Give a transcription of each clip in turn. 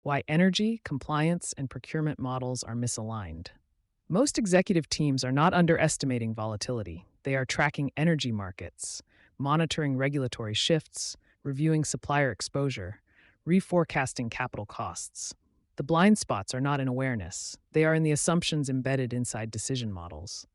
Why energy, compliance, and procurement models are misaligned. Most executive teams are not underestimating volatility. They are tracking energy markets, monitoring regulatory shifts, reviewing supplier exposure, reforecasting capital costs. The blind spots are not in awareness, they are in the assumptions embedded inside decision models.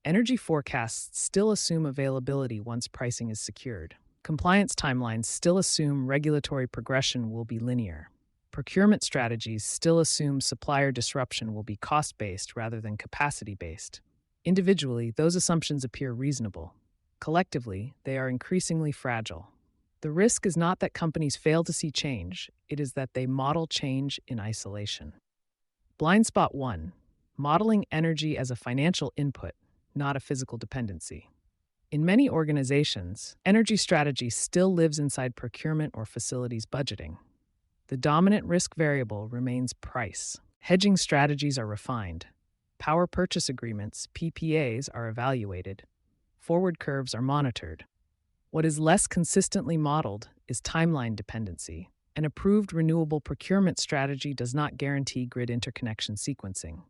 Energy forecasts still assume availability once pricing is secured. Compliance timelines still assume regulatory progression will be linear. Procurement strategies still assume supplier disruption will be cost-based rather than capacity-based. Individually, those assumptions appear reasonable. Collectively, they are increasingly fragile. The risk is not that companies fail to see change, it is that they model change in isolation. Blind spot 1. Modeling energy as a financial input, not a physical dependency. In many organizations, energy strategy still lives inside procurement or facilities budgeting. The dominant risk variable remains price. Hedging strategies are refined. Power purchase agreements, PPAs, are evaluated. Forward curves are monitored. What is less consistently modeled is timeline dependency. An approved renewable procurement strategy does not guarantee grid interconnection sequencing.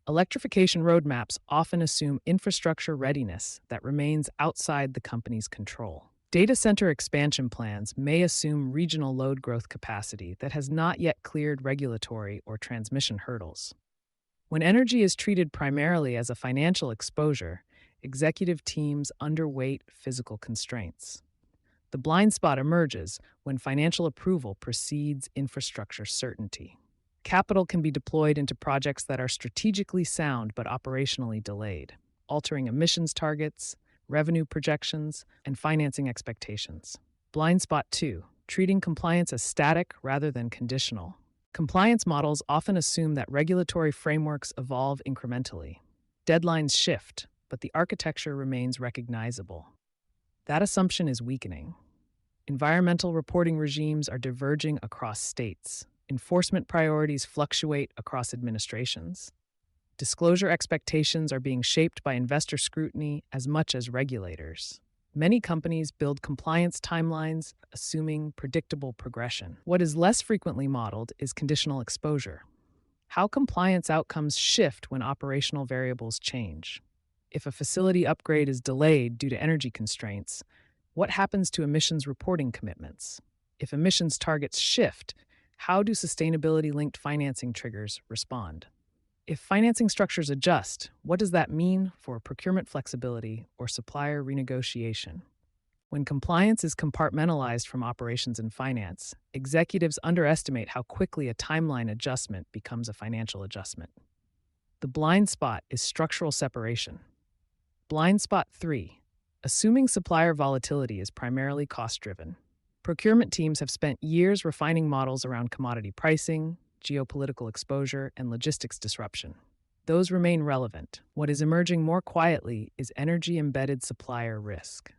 Electrification roadmaps often assume infrastructure readiness that remains outside the company's control. Data center expansion plans may assume regional load growth capacity that has not yet cleared regulatory or transmission hurdles. When energy is treated primarily as a financial exposure, executive teams underweight physical constraints. The blind spot emerges when financial approval precedes infrastructure certainty. Capital can be deployed into projects that are strategically sound but operationally delayed, altering emissions targets, revenue projections, and financing expectations. Blind spot 2. Treating compliance as static rather than conditional. Compliance models often assume that regulatory frameworks evolve incrementally. Deadlines shift, but the architecture remains recognizable. That assumption is weakening. Environmental reporting regimes are diverging across states. Enforcement priorities fluctuate across administrations. Disclosure expectations are being shaped by investor scrutiny as much as regulators. Many companies build compliance timelines, assuming predictable progression. What is less frequently modeled is conditional exposure. How compliance outcomes shift when operational variables change. If a facility upgrade is delayed due to energy constraints, what happens to emissions reporting commitments? If emissions targets shift, how do sustainability-linked financing triggers respond? If financing structures adjust, what does that mean for procurement flexibility or supplier renegotiation? When compliance is compartmentalized from operations and finance, executives underestimate how quickly a timeline adjustment becomes a financial adjustment. The blind spot is structural separation. Blind spot 3. Assuming supplier volatility is primarily cost-driven. Procurement teams have spent years refining models around commodity pricing, geopolitical exposure, and logistics disruption. Those remain relevant. What is emerging more quietly is energy-embedded supplier risk.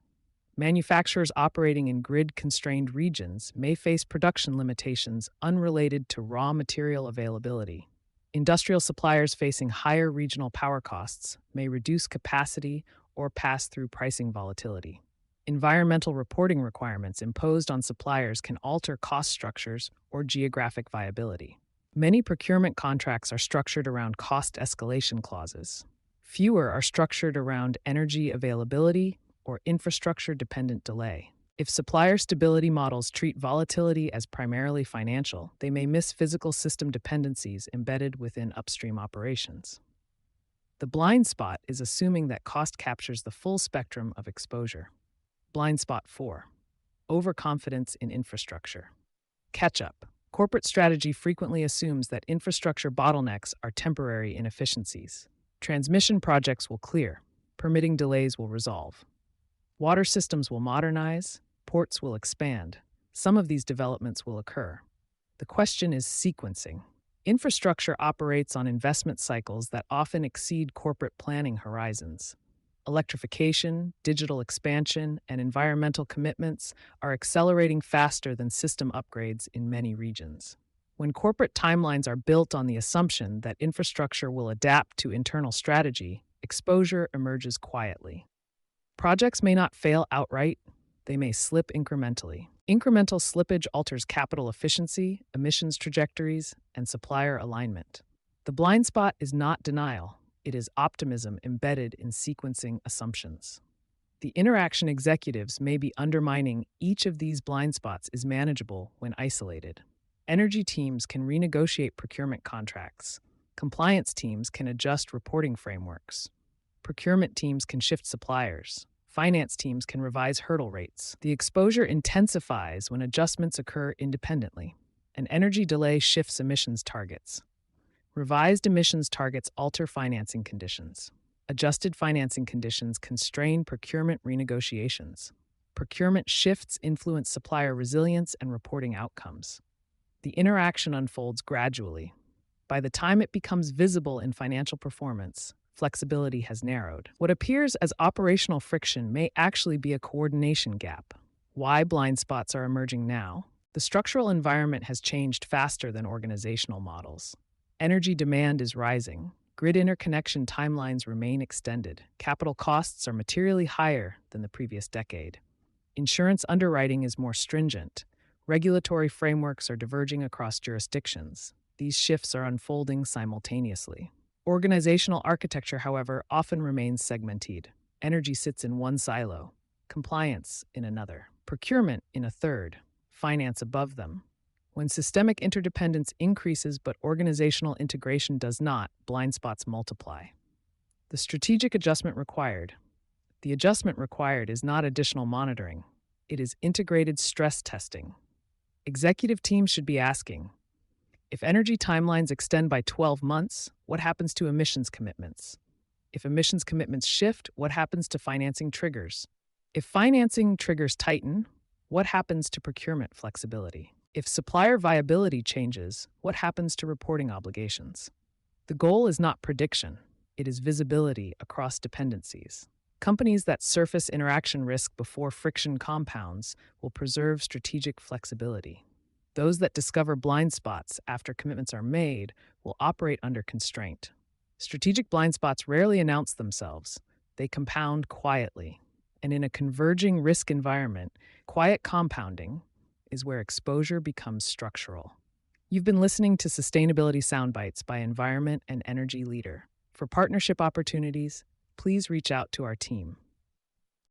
Manufacturers operating in grid-constrained regions may face production limitations unrelated to raw material availability. Industrial suppliers facing higher regional power costs may reduce capacity or pass through pricing volatility. Environmental reporting requirements imposed on suppliers can alter cost structures or geographic viability. Many procurement contracts are structured around cost escalation clauses. Fewer are structured around energy availability or infrastructure-dependent delay. If supplier stability models treat volatility as primarily financial, they may miss physical system dependencies embedded within upstream operations. The blind spot is assuming that cost captures the full spectrum of exposure. Blind spot 4. Overconfidence in infrastructure. Catch-up. Corporate strategy frequently assumes that infrastructure bottlenecks are temporary inefficiencies. Transmission projects will clear, permitting delays will resolve. Water systems will modernize, ports will expand. Some of these developments will occur. The question is sequencing. Infrastructure operates on investment cycles that often exceed corporate planning horizons. Electrification, digital expansion, and environmental commitments are accelerating faster than system upgrades in many regions. When corporate timelines are built on the assumption that infrastructure will adapt to internal strategy, exposure emerges quietly. Projects may not fail outright, they may slip incrementally. Incremental slippage alters capital efficiency, emissions trajectories, and supplier alignment. The blind spot is not denial, it is optimism embedded in sequencing assumptions. The interaction executives may be undermining each of these blind spots is manageable when isolated. Energy teams can renegotiate procurement contracts. Compliance teams can adjust reporting frameworks. Procurement teams can shift suppliers. Finance teams can revise hurdle rates. The exposure intensifies when adjustments occur independently. An energy delay shifts emissions targets. Revised emissions targets alter financing conditions. Adjusted financing conditions constrain procurement renegotiations. Procurement shifts influence supplier resilience and reporting outcomes. The interaction unfolds gradually. By the time it becomes visible in financial performance, flexibility has narrowed. What appears as operational friction may actually be a coordination gap. Why blind spots are emerging now? The structural environment has changed faster than organizational models. Energy demand is rising. Grid interconnection timelines remain extended. Capital costs are materially higher than the previous decade. Insurance underwriting is more stringent. Regulatory frameworks are diverging across jurisdictions. These shifts are unfolding simultaneously. Organizational architecture, however, often remains segmented. Energy sits in one silo, compliance in another, procurement in a third, finance above them. When systemic interdependence increases but organizational integration does not, blind spots multiply. The strategic adjustment required. The adjustment required is not additional monitoring. It is integrated stress testing. Executive teams should be asking, if energy timelines extend by 12 months, what happens to emissions commitments? If emissions commitments shift, what happens to financing triggers? If financing triggers tighten, what happens to procurement flexibility? If supplier viability changes, what happens to reporting obligations? The goal is not prediction, it is visibility across dependencies. Companies that surface interaction risk before friction compounds will preserve strategic flexibility. Those that discover blind spots after commitments are made will operate under constraint. Strategic blind spots rarely announce themselves. They compound quietly. And in a converging risk environment, quiet compounding is where exposure becomes structural. You've been listening to Sustainability Soundbites by Environment and Energy Leader. For partnership opportunities, please reach out to our team.